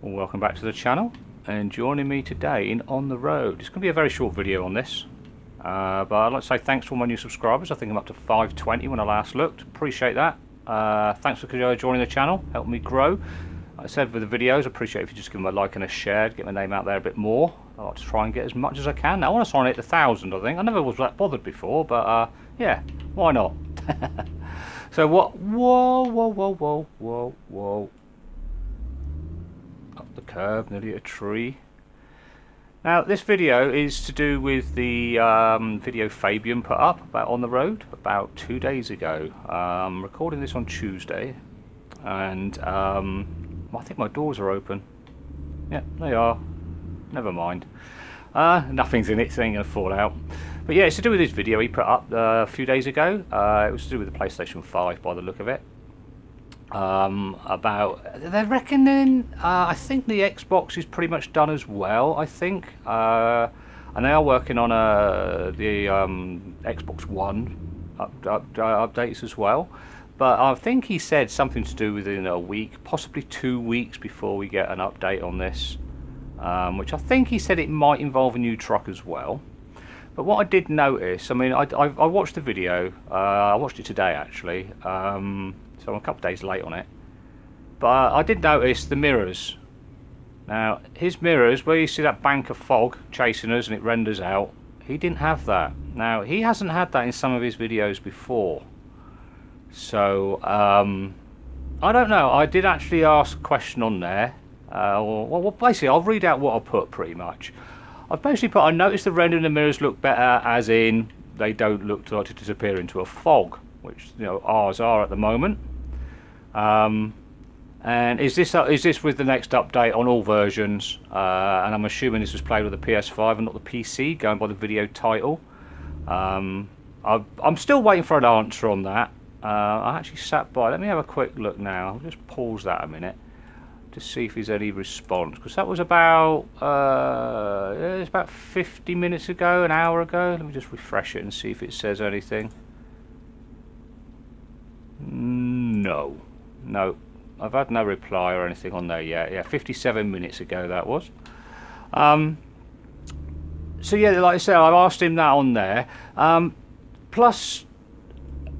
Well, welcome back to the channel, and joining me today in On the Road. It's going to be a very short video on this, but I'd like to say thanks to all my new subscribers. I think I'm up to 520 when I last looked. Appreciate that. Thanks for joining the channel, helping me grow. Like I said with the videos, I appreciate if you just give them a like and a share to get my name out there a bit more. I like to try and get as much as I can. Now, I want to try and hit 1,000, I think. I never was that bothered before, but yeah, why not? So what? Whoa. Up the curb, nearly a tree. Now this video is to do with the video Fabian put up about On the Road about 2 days ago. I'm recording this on Tuesday, and I think my doors are open. Yeah, they are. Never mind. Nothing's in it, so it ain't gonna fall out. But yeah, it's to do with this video he put up a few days ago. It was to do with the PlayStation 5 by the look of it. About they're reckoning I think the Xbox is pretty much done as well, I think, and they are working on the Xbox One updates as well, but I think he said something to do within a week, possibly 2 weeks before we get an update on this, which I think he said it might involve a new truck as well. But what I did notice, I mean, I watched the video, I watched it today actually, so I'm a couple of days late on it, but I did notice the mirrors. Now his mirrors, where you see that bank of fog chasing us and it renders out, he didn't have that. Now he hasn't had that in some of his videos before, so I don't know. I did actually ask a question on there. Well, basically I'll read out what I put pretty much. I've basically put, I noticed the render in the mirrors look better, as in they don't look like to disappear into a fog, which, you know, ours are at the moment. And is this with the next update on all versions? And I'm assuming this was played with the PS5 and not the PC, going by the video title. I'm still waiting for an answer on that. I actually sat by. Let me have a quick look now. I'll just pause that a minute to see if there's any response, because that was about it's about 50 minutes ago, an hour ago. Let me just refresh it and see if it says anything. No, I've had no reply or anything on there yet. Yeah, 57 minutes ago that was. So yeah, like I said, I've asked him that on there. Plus,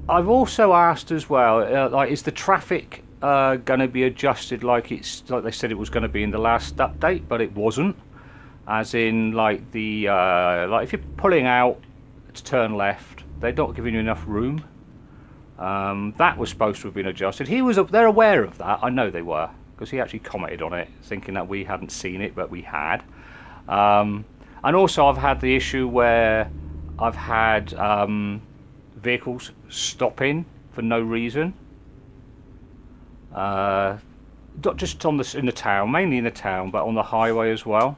I've also asked as well, like, is the traffic going to be adjusted like they said it was going to be in the last update, but it wasn't. As in, like the like if you're pulling out to turn left, they're not giving you enough room. That was supposed to have been adjusted. They're aware of that. I know they were, because he actually commented on it, thinking that we hadn't seen it, but we had. And also, I've had the issue where I've had vehicles stopping for no reason. Not just in the town, mainly in the town, but on the highway as well.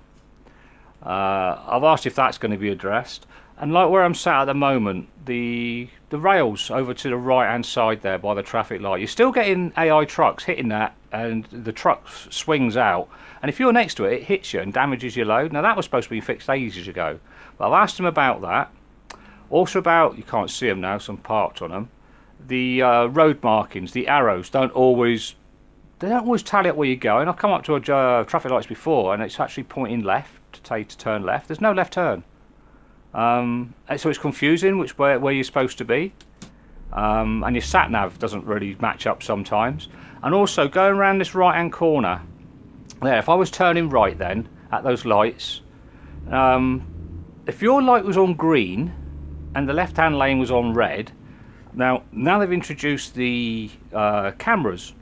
I've asked if that's going to be addressed. And like where I'm sat at the moment, the rails over to the right hand side there by the traffic light, you're still getting AI trucks hitting that, and the truck swings out, and if you're next to it, it hits you and damages your load. Now that was supposed to be fixed ages ago, but I've asked him about that. Also about, you can't see them now, some parked on them, the road markings, the arrows don't always tally up where you're going. I've come up to a traffic lights before and it's actually pointing left to tell you to turn left. There's no left turn. So it's confusing where you're supposed to be, and your sat nav doesn't really match up sometimes. And also going around this right hand corner there, if I was turning right then at those lights, if your light was on green and the left hand lane was on red, now they've introduced the cameras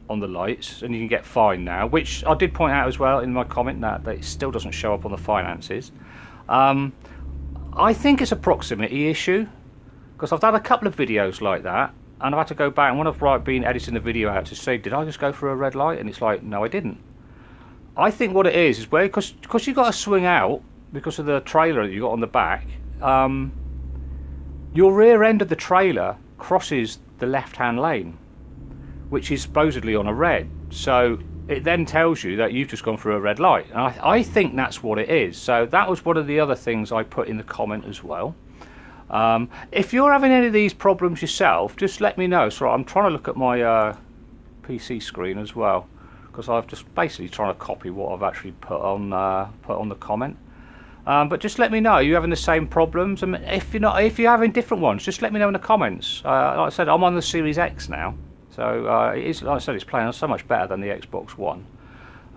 on the lights, and you can get fined now, which I did point out as well in my comment that it still doesn't show up on the finances. I think it's a proximity issue, because I've done a couple of videos like that, and I've had to go back, and when I've been editing the video out to say, did I just go through a red light? And it's like, no, I didn't. I think what it is where, because you've got to swing out because of the trailer that you got on the back, your rear end of the trailer crosses the left-hand lane, which is supposedly on a red. So it then tells you that you've just gone through a red light. And I think that's what it is. So that was one of the other things I put in the comment as well. If you're having any of these problems yourself, just let me know. So I'm trying to look at my PC screen as well, because I've just basically trying to copy what I've actually put on the comment. But just let me know, are you having the same problems? I mean, if you're having different ones, just let me know in the comments. Like I said, I'm on the Series X now, so it is, like I said, it's playing so much better than the Xbox One.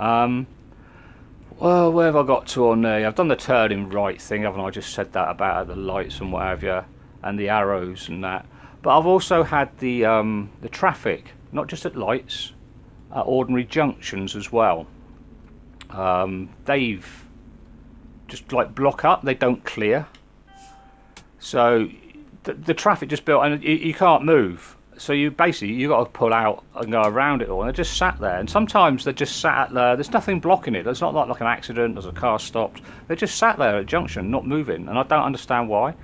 Well, where have I got to on there? I've done the turning right thing, haven't I? Just said that about the lights and what have you, and the arrows and that. But I've also had the traffic, not just at lights, at ordinary junctions as well. They've just like block up, they don't clear. So the traffic just built, and you can't move. So you got to pull out and go around it all, and they're just sat there. And sometimes they're just sat at there's nothing blocking it. It's not like an accident, there's a car stopped. They're just sat there at a junction, not moving, and I don't understand why.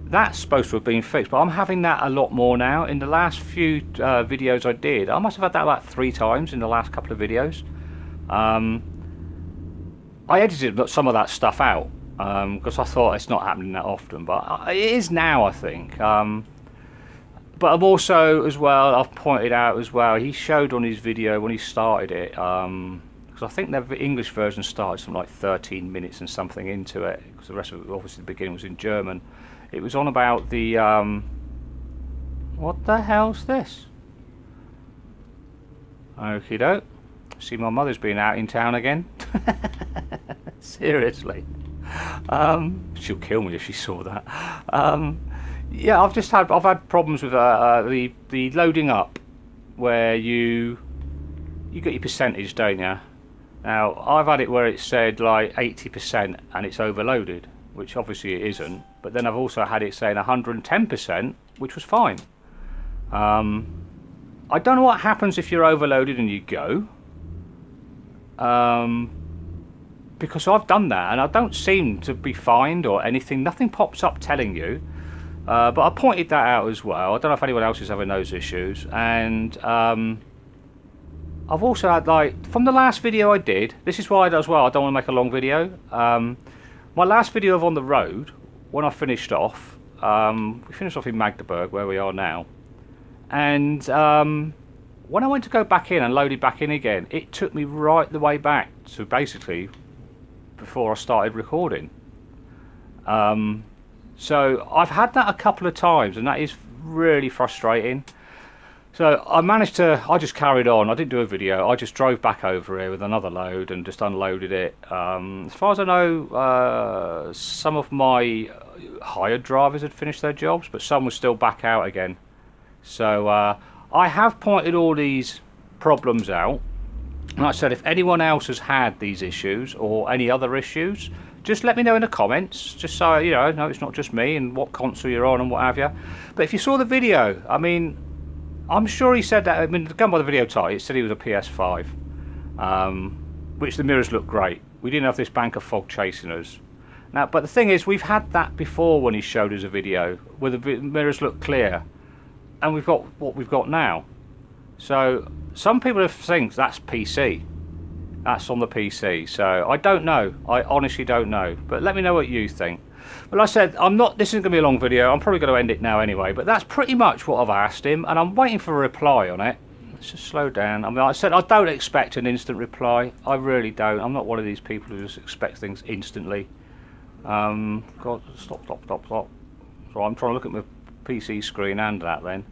That's supposed to have been fixed, but I'm having that a lot more now. In the last few videos I did, I must have had that about 3 times in the last couple of videos. I edited some of that stuff out because I thought it's not happening that often, but it is now, I think. But I'm also, as well, I've pointed out as well, he showed on his video when he started it, because I think the English version started something like 13 minutes and something into it, because the rest of it, obviously the beginning was in German. It was on about the, what the hell's this? Okie doke. See, my mother's been out in town again. Seriously. She'll kill me if she saw that. Yeah, I've had problems with the loading up, where you get your percentage, don't you? Now I've had it where it said like 80% and it's overloaded, which obviously it isn't. But then I've also had it saying 110%, which was fine. I don't know what happens if you're overloaded and you go. Because I've done that and I don't seem to be fined or anything. Nothing pops up telling you. But I pointed that out as well. I don't know if anyone else is having those issues. And I've also had, like, from the last video I did, this is why as well I don't want to make a long video. My last video of on the road, when I finished off, we finished off in Magdeburg, where we are now. And when I went to go back in and load it back in again, it took me right the way back to basically before I started recording. So I've had that a couple of times, and that is really frustrating. So I just carried on. I didn't do a video. I just drove back over here with another load and just unloaded it. As far as I know, some of my hired drivers had finished their jobs, but some were still back out again. So I have pointed all these problems out. And like I said, if anyone else has had these issues or any other issues, just let me know in the comments, just so you know it's not just me and what console you're on and what have you. But if you saw the video, I mean, I'm sure he said that, I mean, going by the video title, it said he was a PS5, which the mirrors look great. We didn't have this bank of fog chasing us. Now, but the thing is, we've had that before when he showed us a video where the mirrors look clear, and we've got what we've got now. So some people have think that's PC. That's on the PC. So I don't know. I honestly don't know. But let me know what you think. But like I said, this isn't going to be a long video. I'm probably going to end it now anyway. But that's pretty much what I've asked him, and I'm waiting for a reply on it. Let's just slow down. I mean, like I said, I don't expect an instant reply. I really don't. I'm not one of these people who just expect things instantly. God, stop. So I'm trying to look at my PC screen and that then.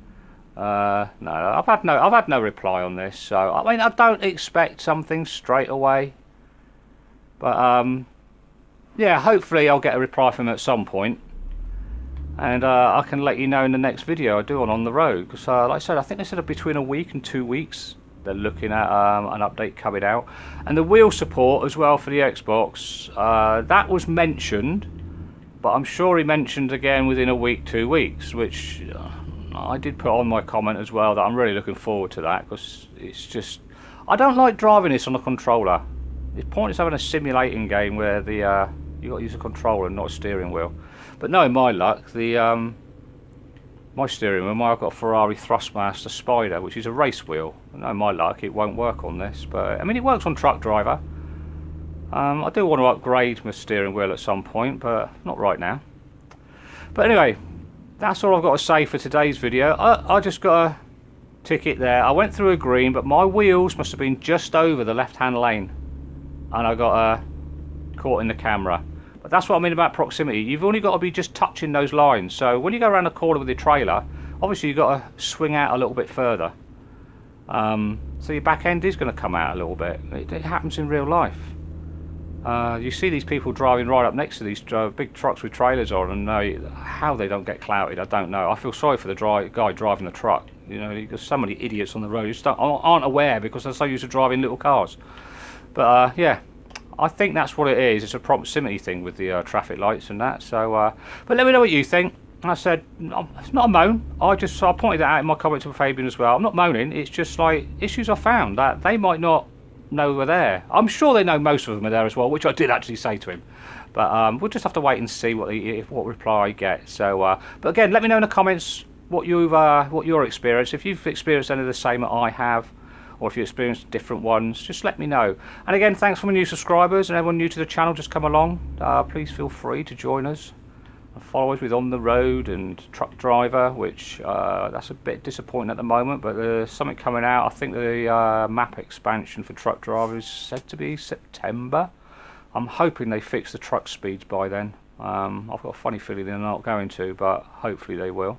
No, I've had no reply on this. So I mean, I don't expect something straight away. But yeah, hopefully I'll get a reply from him at some point, and I can let you know in the next video I do on the road. Because like I said, I think they said between a week and 2 weeks they're looking at an update coming out, and the wheel support as well for the Xbox. That was mentioned, but I'm sure he mentioned again within a week, 2 weeks, which I did put on my comment as well that I'm really looking forward to that, because it's just, I don't like driving this on a controller. It's pointless having a simulating game where the you got to use a controller and not a steering wheel. But knowing my luck, the my steering wheel, I've got a Ferrari Thrustmaster Spider, which is a race wheel. Knowing my luck, it won't work on this, but I mean, it works on Truck Driver. I do want to upgrade my steering wheel at some point, but not right now. But anyway, that's all I've got to say for today's video. I just got to ticket there. I went through a green, but my wheels must have been just over the left-hand lane, and I got caught in the camera. But that's what I mean about proximity. You've only got to be just touching those lines. So when you go around the corner with your trailer, obviously you've got to swing out a little bit further. So your back end is going to come out a little bit. It happens in real life. You see these people driving right up next to these big trucks with trailers on, and how they don't get clouted, I don't know. I feel sorry for the guy driving the truck. You know, there's so many idiots on the road who aren't aware because they're so used to driving little cars. But yeah, I think that's what it is. It's a proximity thing with the traffic lights and that. So, but let me know what you think. I said, it's not a moan. I pointed that out in my comment to Fabian as well. I'm not moaning. It's just like issues I found that they might not know were there. I'm sure they know most of them are there as well, which I did actually say to him. But we'll just have to wait and see what reply I get. So, but again, let me know in the comments what your experience. If you've experienced any of the same that I have, or if you experienced different ones, just let me know. And again, thanks for my new subscribers and everyone new to the channel just come along. Please feel free to join us and follow us with On the Road and Truck Driver, which that's a bit disappointing at the moment, but there's something coming out. I think the map expansion for Truck Driver is said to be September. I'm hoping they fix the truck speeds by then. I've got a funny feeling they're not going to, but hopefully they will.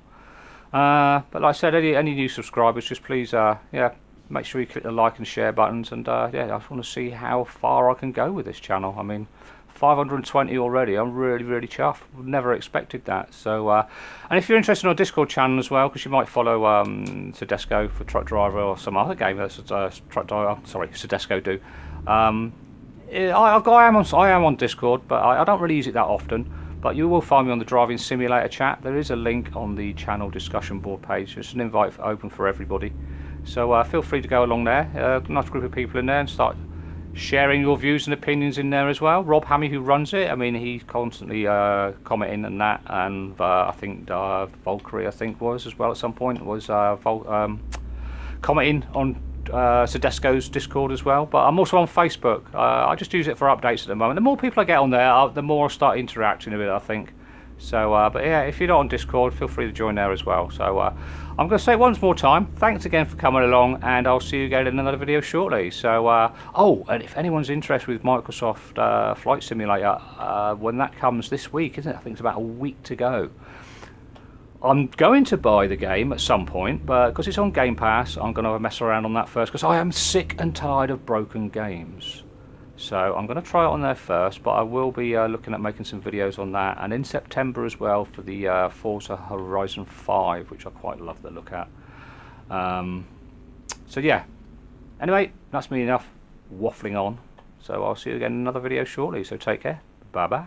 But like I said, any new subscribers, just please yeah, make sure you click the like and share buttons, and yeah, I just want to see how far I can go with this channel. I mean, 520 already. I'm really chuffed. Never expected that. So and if you're interested in our Discord channel as well, because you might follow Sedesco for Truck Driver or some other game that Truck Driver, sorry, Sedesco do. I am on Discord, but I don't really use it that often. But you will find me on the driving simulator chat. There is a link on the channel discussion board page. It's an invite open for everybody. So feel free to go along there. Nice group of people in there, and start sharing your views and opinions in there as well. Rob Hammy, who runs it, I mean, he's constantly commenting and that, and I think Valkyrie, I think, was as well at some point, was commenting on Sedesco's Discord as well. But I'm also on Facebook. I just use it for updates at the moment. The more people I get on there, the more I start interacting with it, I think. So, but yeah, if you're not on Discord, feel free to join there as well. So, I'm going to say it once more time, thanks again for coming along, and I'll see you again in another video shortly. So, oh, and if anyone's interested with Microsoft Flight Simulator, when that comes this week, isn't it? I think it's about a week to go. I'm going to buy the game at some point, but because it's on Game Pass, I'm going to mess around on that first, because I am sick and tired of broken games. So I'm going to try it on there first, but I will be looking at making some videos on that, and in September as well for the Forza Horizon 5, which I quite love the look at. So yeah, anyway, that's me enough waffling on. So I'll see you again in another video shortly, so take care, bye bye.